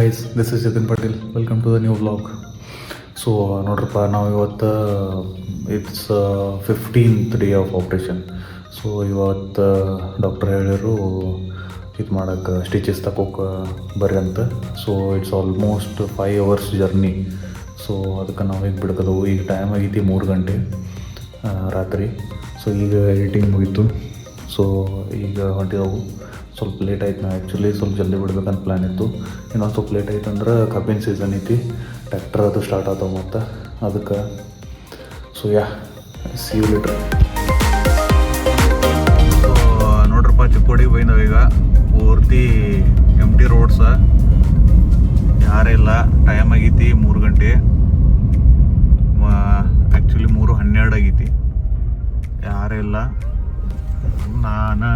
Guys, this is Jatin Patil. Welcome to the new vlog. So ನೋಡ್ರಪ್ಪ, ನಾವು ಇವತ್ತು it's 15th day of operation. So ಇವತ್ತು doctor ಹೇಳಿರು ಇದು ಮಾಡೋಕ್ಕೆ ಸ್ಟಿಚಸ್ ತಗೋಕೆ ಬರ್ರಿ ಅಂತ. So it's almost 5 hours journey. So ಅದಕ್ಕೆ ನಾವು ಈಗ ಬಿಡ್ಕೋದವು. ಈಗ ಟೈಮ್ ಆಗೈತಿ 3 ಗಂಟೆ ರಾತ್ರಿ. ಸೊ ಈಗ ಎಡಿಟಿಂಗ್ ಮುಗೀತು. ಸೊ ಈಗ ಹೊಂಟಿದವು. ಸ್ವಲ್ಪ ಲೇಟ್ ಆಯ್ತು. ನಾ ಆ್ಯಕ್ಚುಲಿ ಸ್ವಲ್ಪ ಜಲ್ದಿ ಬಿಡ್ಬೇಕಂತ ಪ್ಲ್ಯಾನ್ ಇತ್ತು. ಇನ್ನೊಂದು ಸ್ವಲ್ಪ ಲೇಟ್ ಆಯ್ತು ಅಂದ್ರೆ ಕಬ್ಬಿನ ಸೀಸನ್ ಐತಿ, ಟ್ರ್ಯಾಕ್ಟರ್ ಅದು ಸ್ಟಾರ್ಟ್ ಆಗ್ತಾವೆ ಮತ್ತು ಅದಕ್ಕೆ. So see you later. So ನೋಡ್ರಪ್ಪ, ಚಿಕ್ಕೋಡಿಗೆ ಬೈದವು. ಈಗ ಪೂರ್ತಿ ಎಂಟಿ ರೋಡ್ಸ, ಯಾರಿಲ್ಲ. ಟೈಮ್ ಆಗೈತಿ 3 ಗಂಟೆ. ಆ್ಯಕ್ಚುಲಿ 3:12 ಆಗೈತಿ. ಯಾರಿಲ್ಲ. ನಾನು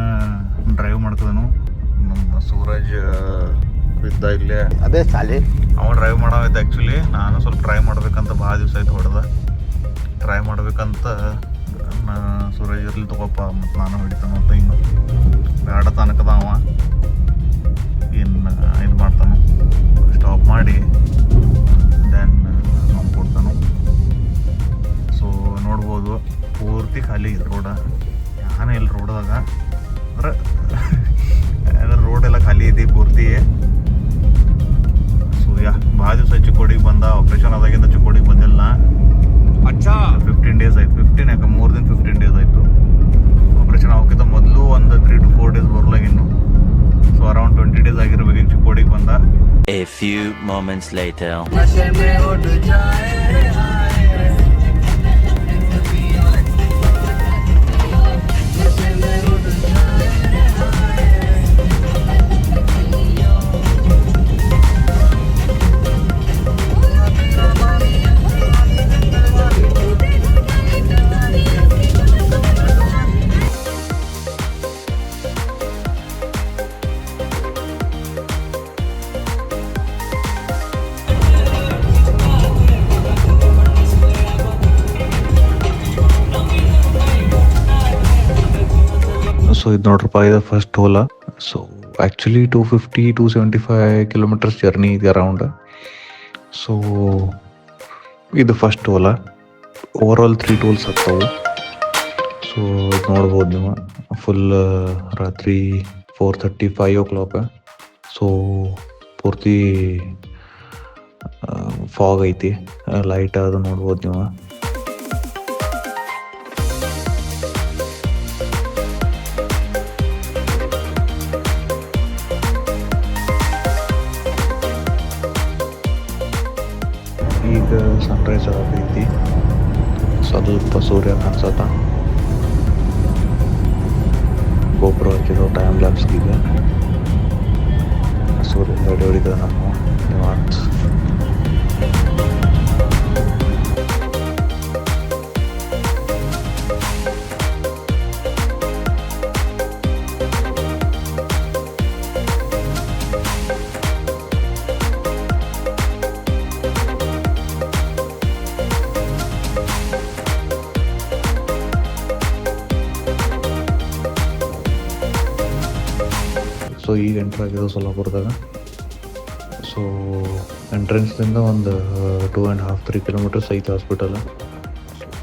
ಡ್ರೈವ್ ಮಾಡ್ತಿದ್ದನು. ನಮ್ಮ ಸೂರಜ್ ಇದ್ದ ಇಲ್ಲೇ, ಅದೇ ಸಾಲಿ ಅವ ಡ್ರೈವ್ ಮಾಡೋವಿದ್ದ. ಆ್ಯಕ್ಚುಲಿ ನಾನು ಸ್ವಲ್ಪ ಟ್ರೈ ಮಾಡ್ಬೇಕಂತ ಭಾಳ ದಿವಸ ಆಯ್ತು ಹೊಡೆದ. ಟ್ರೈ ಮಾಡ್ಬೇಕಂತ ಸೂರಜ್ ಇರ್ಲಿ ತಗೋಪ್ಪ ಮತ್ತು ನಾನು ಹಿಡಿತಾನ ಅಂತ ಇನ್ನು ಬೇಡ ತನಕದ ಅವ ಇನ್ನು ಇದು ಮಾಡ್ತಾನು. ಸ್ಟಾಪ್ ಮಾಡಿ ದೆನ್ ನಾವು ಕೊಡ್ತಾನು. ಸೊ ನೋಡ್ಬೋದು, ಪೂರ್ತಿ ಖಾಲಿ ರೋಡ. ಯಾನೇ ಇಲ್ಲ ರೋಡ್ದಾಗ ಅಂದ್ರೆ ರೋಡ್ ಎಲ್ಲ ಖಾಲಿ ಐತಿ ಪೂರ್ತಿ. ಸೊ ಭಾಳ ದಿವಸ ಚಿಕ್ಕೋಡಿಗೆ ಬಂದ. ಆಪ್ರೇಷನ್ ಆದಾಗಿಂದ ಚಿಕ್ಕೋಡಿಗೆ ಬಂದಿಲ್ಲ. 15 days ಆಯ್ತು. 15 ಯಾಕೆ ಮೋರ್ ದೆನ್ 15 days ಆಯಿತು. ಆಪ್ರೇಷನ್ ಆಗೋಕ್ಕಿಂತ ಮೊದಲು ಒಂದು 3 to 4 days ಬರ್ಲಾಗಿನ್ನು. ಸೊ ಅರೌಂಡ್ 20 days ಆಗಿರ್ಬೇಕು ಈಗ ಚಿಕ್ಕೋಡಿಗೆ ಬಂದ. A few moments later. So ಇದು ನೋಡ್ರಪ್ಪ, ಇದು first Ola. So actually 250-275 kilometers journey ಇದೆ ಅರೌಂಡ್. ಸೊ ಇದು ಫಸ್ಟ್ ಓಲಾ. ಓವರಾಲ್ 3 ಟೋಲ್ಸ್ ಆಗ್ತಾವೆ. ಸೊ ನೋಡ್ಬೋದು ನೀವು, ಫುಲ್ ರಾತ್ರಿ 4:35 o'clock. ಸೊ ಪೂರ್ತಿ ಫಾಗ್ ಐತಿ, ಲೈಟ್ ಅದು ನೋಡ್ಬೋದು ನೀವು. ಈಗ ಸನ್ರೈಸ್ ಆಗೈತಿ. ಸ್ವಲ್ಪ ಸೂರ್ಯ ಕಾಣಿಸತ್ತ. ಗೋಪುರ ಹಚ್ಚಿರೋ ಟೈಮ್ ಲ್ಯಾಪ್ಸ್ಗೆ ಸೂರ್ಯ ಎಡೆ ಹೊಡಿದ ನಾವು ನಿವಾಂತ. ಸೊ ಈಗ ಎಂಟ್ರ್ ಆಗಿದ್ದು ಸೊಲ್ಲಾಪುರದಾಗ. ಸೊ ಎಂಟ್ರೆನ್ಸ್ದಿಂದ ಒಂದು 2.5-3 kilometers ಐತಿ ಹಾಸ್ಪಿಟಲ್.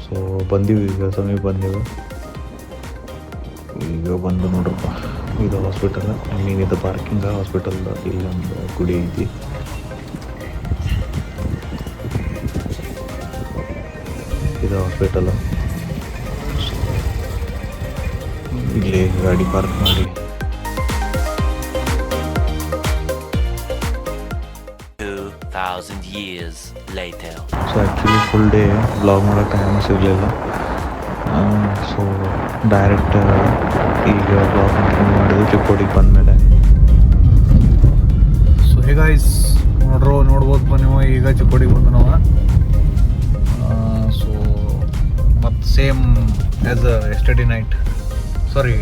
ಸೊ ಬಂದೀವಿ, ಈಗ ಸಮೀಪ ಬಂದೀವಿ. ಈಗ ಬಂದು ನೋಡ್ರಪ್ಪ, ಇದು ಹಾಸ್ಪಿಟಲ್. ಐ ಮೀನ್ ಇದು ಪಾರ್ಕಿಂಗ್. ಹಾಸ್ಪಿಟಲ್ ಇಲ್ಲೊಂದು ಗುಡಿ ಐತಿ. ಇದು ಹಾಸ್ಪಿಟಲ್. ಇಲ್ಲಿ ಗಾಡಿ ಪಾರ್ಕ್ ಮಾಡಿ 2,000 years later. So actually full day blog ಮಾಡೋಕ್ಕೆ ಟೈಮ್ ಸಿಗಲಿಲ್ಲ. ಸೊ ಡೈರೆಕ್ಟ್ ಈಗ ಬ್ಲಾಗ್ ಕಂಟಿನ್ಯೂ ಮಾಡಿದ್ವಿ ಚಿಕ್ಕೋಡಿಗೆ ಬಂದಮೇಲೆ. ಸೊ ಹೇಗಾಯ್ಸ್ ನೋಡ್ಬೋದು ನೀವು, ಈಗ ಚಿಕ್ಕೋಡಿಗೆ ಬಂದು ನಾವು. ಸೊ ಮತ್ತು ಸೇಮ್ ಆ್ಯಸ್ ಎಸ್ಟರ್ಡೇ ನೈಟ್, ಸಾರಿ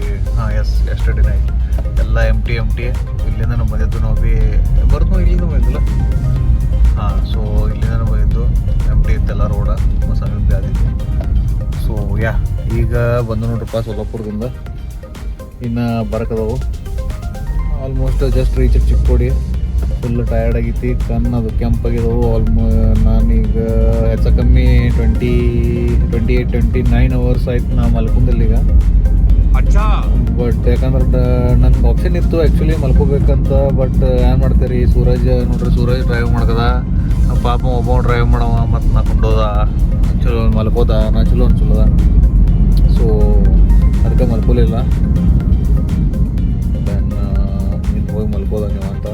ಎಸ್ಟರ್ಡೇ ನೈಟ್ ಎಲ್ಲ ಎಂಟಿ. ಇಲ್ಲಿಂದ ನಾವು ಬಂದಿದ್ದು. ನಾವು ಬರ್ದು ಇಲ್ಲಿಂದ ಬಂದಿಲ್ಲ. ಸೊ ಇಲ್ಲಿಂದ ಬಂದಿದ್ದು ಎಂಟಿ ಇತ್ತೆಲ್ಲ ರೋಡ ಸಮೀಪ ಆದಿತ್ತು. ಸೊ ಈಗ ಬಂದು ನೋಡ್ರಪ್ಪ ಸೊಲ್ಲಾಪುರದಿಂದ. ಇನ್ನು ಬರಕದವು almost just reach Chikkodi. Full tired ಆಗೈತಿ, ಕಣ್ಣದು ಕೆಂಪಾಗಿದ್ದವು. ನಾನೀಗ ಹೆಚ್ಚು ಕಮ್ಮಿ 28-29 ಅವರ್ಸ್ ಆಯ್ತು ನಾ ಮಲ್ಕೊಂಡಿಲ್ಲ ಈಗ. ಬಟ್ ಯಾಕಂದ್ರೆ ನನ್ಗೆ ಆಪ್ಷನ್ ಇತ್ತು ಆ್ಯಕ್ಚುಲಿ ಮಲ್ಕೋಬೇಕಂತ. ಬಟ್ ಏನು ಮಾಡ್ತೀರಿ, ಸೂರಜ್ ನೋಡ್ರಿ, ಸೂರಜ್ ಡ್ರೈವ್ ಮಾಡ್ಕದ, ಪಾಪ ಒಬ್ಬ ಡ್ರೈವ್ ಮಾಡವ, ಮತ್ತು ನಾ ಕೊಂಡೋದ ಚಲೋ ಮಲ್ಕೋದ, ನಾ ಚಲೋ ಅನ್ಸಲ್ಲದ. ಸೊ ಅದಕ್ಕೆ ಮಲ್ಕೋಲಿಲ್ಲ. ದೆನ್ ಇನ್ನು ಹೋಗಿ ಮಲ್ಕೋದ ನೀವು ಅಂತ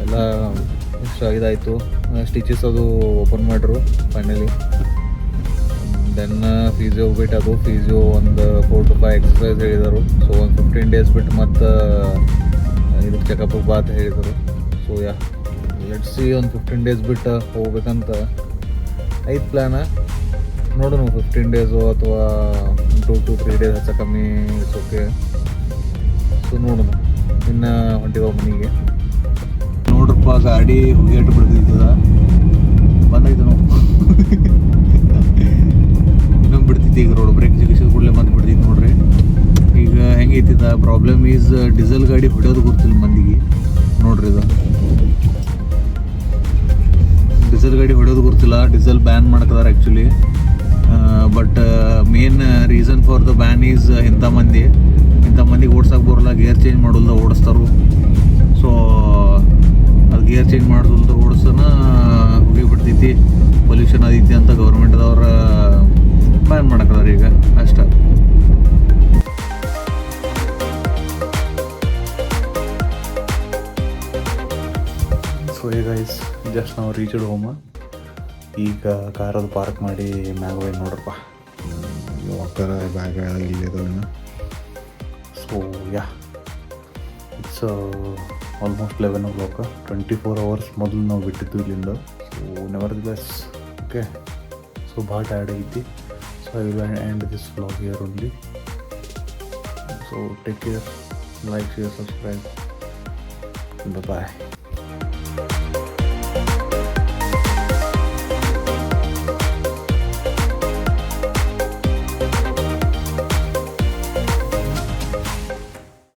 ಎಲ್ಲ ಇಷ್ಟ ಇದಾಯಿತು. ಸ್ಟಿಚಸ್ ಅದು ಓಪನ್ ಮಾಡ್ರು ಫೈನಲಿ. ದೆನ್ ಫಿಸಿಯೋ ಬಿಟ್ಟು ಅದು ಫಿಸಿಯೋ ಒಂದು 4 to 5 ಎಕ್ಸಸೈಸ್ ಹೇಳಿದರು. ಸೊ ಒಂದು 15 days ಬಿಟ್ಟು ಮತ್ತು ಇದಕ್ಕೆ ಚೆಕಪ್ಗೆ ಬಾ ಅಂತ ಹೇಳಿದರು. ಸೊ ಲೆಟ್ಸ್ ಸಿ, ಒಂದು 15 days ಬಿಟ್ಟು ಹೋಗ್ಬೇಕಂತ ಐದು ಪ್ಲ್ಯಾನ. ನೋಡೋಣ 15 days ಅಥವಾ 2 to 3 days ಹೆಚ್ಚು ಕಮ್ಮಿ ಇಟ್ಸ್ ಓಕೆ. ಸೊ ನೋಡೋಣ, ಇನ್ನು ಹೊಂಟಿದವ ಮನೆಗೆ. ನೋಡ್ರಪ್ಪ, ಗಾಡಿ ಹುಗಿಯಾಟ ಬಿಡ್ತಿದ್ದದ, ಬಂದೈತೆ ನಾವು ಇನ್ನೊಂದು ಬಿಡ್ತಿತ್ತು. ಈಗ ರೋಡ್ ಬ್ರೇಕ್ ಜಿಗಿಸಿದ ಕೂಡಲೇ ಮತ್ತೆ ಬಿಡ್ತಿತ್ತು ನೋಡ್ರಿ. ಈಗ ಹೆಂಗೈತಿದ ಪ್ರಾಬ್ಲಮ್ ಈಸ್ ಡೀಸೆಲ್ ಗಾಡಿ ಹೊಡೆಯೋದು ಗೊತ್ತಿಲ್ಲ ಮಂದಿಗೆ. ನೋಡ್ರಿ ಇದು ಡೀಸೆಲ್ ಗಾಡಿ ಹೊಡೆಯೋದು ಗೊತ್ತಿಲ್ಲ. ಡೀಸೆಲ್ ಬ್ಯಾನ್ ಮಾಡ್ತಿದಾರೆ actually. But main reason for the ban is ಇಂಥ ಮಂದಿಗೆ ಓಡ್ಸಕ್ಕೆ ಬರೋಲ್ಲ, ಗೇರ್ ಚೇಂಜ್ ಮಾಡೋಲ್ಲ ಓಡಿಸ್ತಾರು. ಸೊ ಅದು ಗೇರ್ ಚೇಂಜ್ ಮಾಡೋದು ಓಡಿಸೋಣ ಹೋಗಿಬಿಡ್ತೈತಿ, ಪೊಲ್ಯೂಷನ್ ಅದೈತಿ ಅಂತ ಗೌರ್ಮೆಂಟ್ದವ್ರ ಬ್ಯಾನ್ ಮಾಡಕ್ಕದಾರ ಈಗ ಅಷ್ಟೇ. ಸೊ ಈಗ ಜಸ್ಟ್ ನಾವು ರೀಚ್ಡ್ ಹೋಮ. ಈಗ ಕಾರದು ಪಾರ್ಕ್ ಮಾಡಿ ಮ್ಯಾಗ ಹೋಗಿ ನೋಡ್ರಪ್ಪ, ವಾಕರ್ ಬ್ಯಾಗ್ ಇಲ್ಲಿದ್ದಾವೆ. So it's almost 11 o'clock. 24 hours ಮೊದಲು ನಾವು ಬಿಟ್ಟಿದ್ದು ಇಲ್ಲಿಂದ. So nevertheless okay. So ಭಾಳ ಟಯರ್ಡ್ ಐತಿ. So I will end this vlog here only. So take care, like, share, subscribe. Bye.